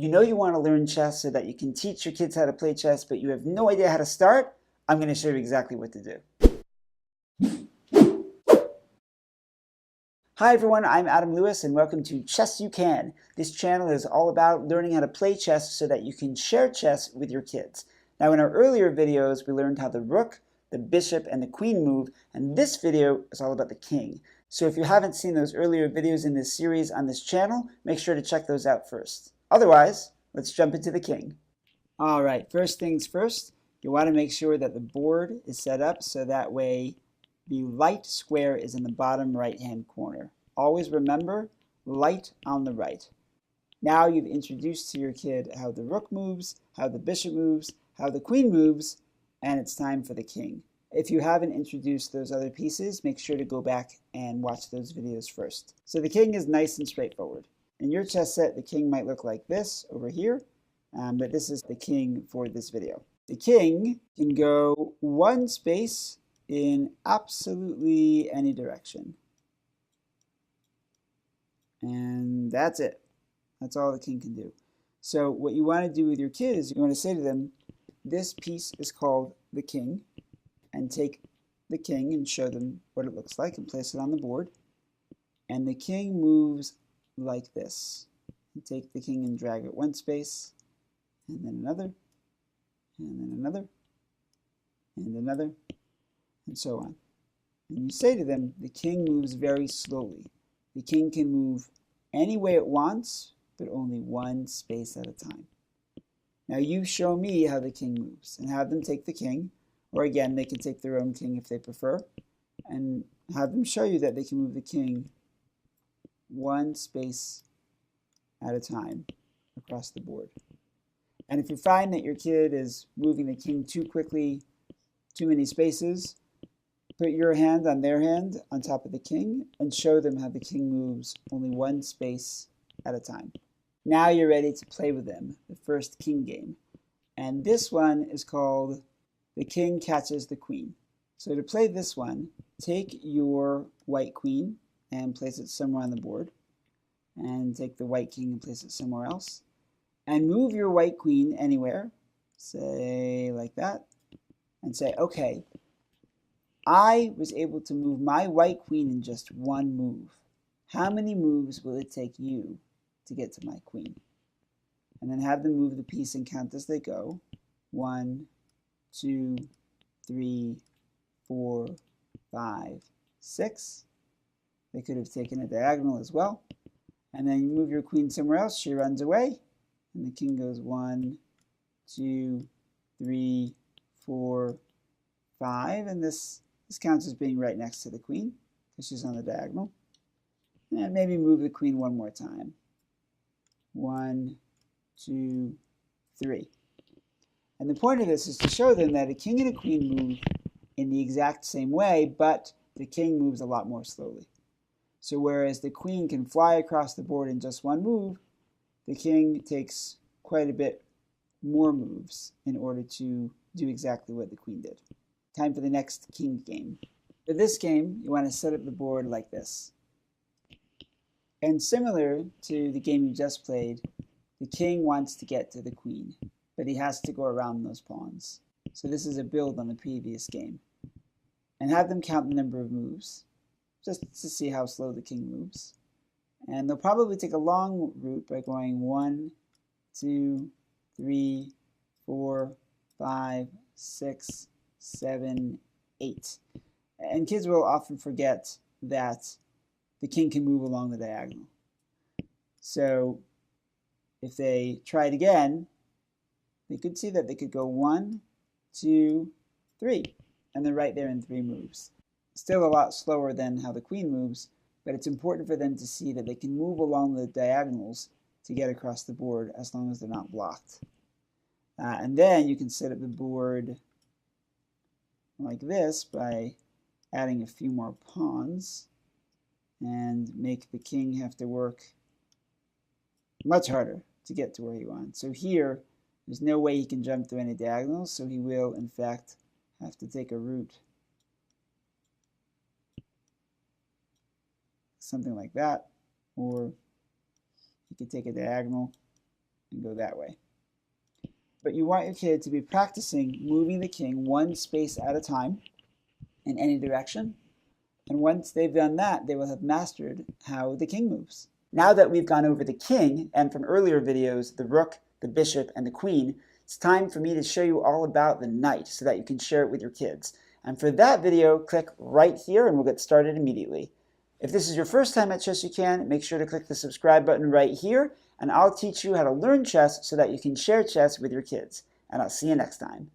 You know you want to learn chess so that you can teach your kids how to play chess, but you have no idea how to start? I'm going to show you exactly what to do. Hi everyone, I'm Adam Lewis and welcome to Chess You Can. This channel is all about learning how to play chess so that you can share chess with your kids. Now in our earlier videos we learned how the rook, the bishop, and the queen move, and this video is all about the king. So if you haven't seen those earlier videos in this series on this channel, make sure to check those out first. Otherwise, let's jump into the king. Alright, first things first, you want to make sure that the board is set up so that way the light square is in the bottom right-hand corner. Always remember, light on the right. Now you've introduced to your kid how the rook moves, how the bishop moves, how the queen moves, and it's time for the king. If you haven't introduced those other pieces, make sure to go back and watch those videos first. So the king is nice and straightforward. In your chess set, the king might look like this over here, but this is the king for this video. The king can go one space in absolutely any direction. And that's it. That's all the king can do. So what you want to do with your kid is you want to say to them, this piece is called the king, and take the king and show them what it looks like and place it on the board. And the king moves like this. You take the king and drag it one space, and then another, and then another, and another, and so on. And you say to them, the king moves very slowly. The king can move any way it wants, but only one space at a time. Now you show me how the king moves, and have them take the king, or again, they can take their own king if they prefer, and have them show you that they can move the king one space at a time across the board. And if you find that your kid is moving the king too quickly, too many spaces, put your hand on their hand on top of the king and show them how the king moves only one space at a time. Now you're ready to play with them, the first king game. And this one is called The King Catches the Queen. So to play this one, take your white queen and place it somewhere on the board. And take the white king and place it somewhere else. And move your white queen anywhere, say like that, and say, okay, I was able to move my white queen in just one move. How many moves will it take you to get to my queen? And then have them move the piece and count as they go. 1, 2, 3, 4, 5, 6. They could have taken a diagonal as well. And then you move your queen somewhere else, she runs away. And the king goes 1, 2, 3, 4, 5. And this counts as being right next to the queen because she's on the diagonal. And maybe move the queen one more time. 1, 2, 3. And the point of this is to show them that a king and a queen move in the exact same way, but the king moves a lot more slowly. So whereas the queen can fly across the board in just one move, the king takes quite a bit more moves in order to do exactly what the queen did. Time for the next king game. For this game, you want to set up the board like this. And similar to the game you just played, the king wants to get to the queen, but he has to go around those pawns. So this is a build on the previous game. And have them count the number of moves, just to see how slow the king moves. And they'll probably take a long route by going 1, 2, 3, 4, 5, 6, 7, 8. And kids will often forget that the king can move along the diagonal. So if they try it again, they could see that they could go 1, 2, 3, and they're right there in 3 moves. Still a lot slower than how the queen moves, but it's important for them to see that they can move along the diagonals to get across the board as long as they're not blocked. And then you can set up the board like this by adding a few more pawns and make the king have to work much harder to get to where he wants. So here, there's no way he can jump through any diagonals, so he will, in fact, have to take a route. Something like that, or you could take a diagonal and go that way. But you want your kid to be practicing moving the king one space at a time in any direction. And once they've done that, they will have mastered how the king moves. Now that we've gone over the king, and from earlier videos, the rook, the bishop, and the queen, it's time for me to show you all about the knight so that you can share it with your kids. And for that video, click right here and we'll get started immediately. If this is your first time at Chess You Can, make sure to click the subscribe button right here, and I'll teach you how to learn chess so that you can share chess with your kids. And I'll see you next time.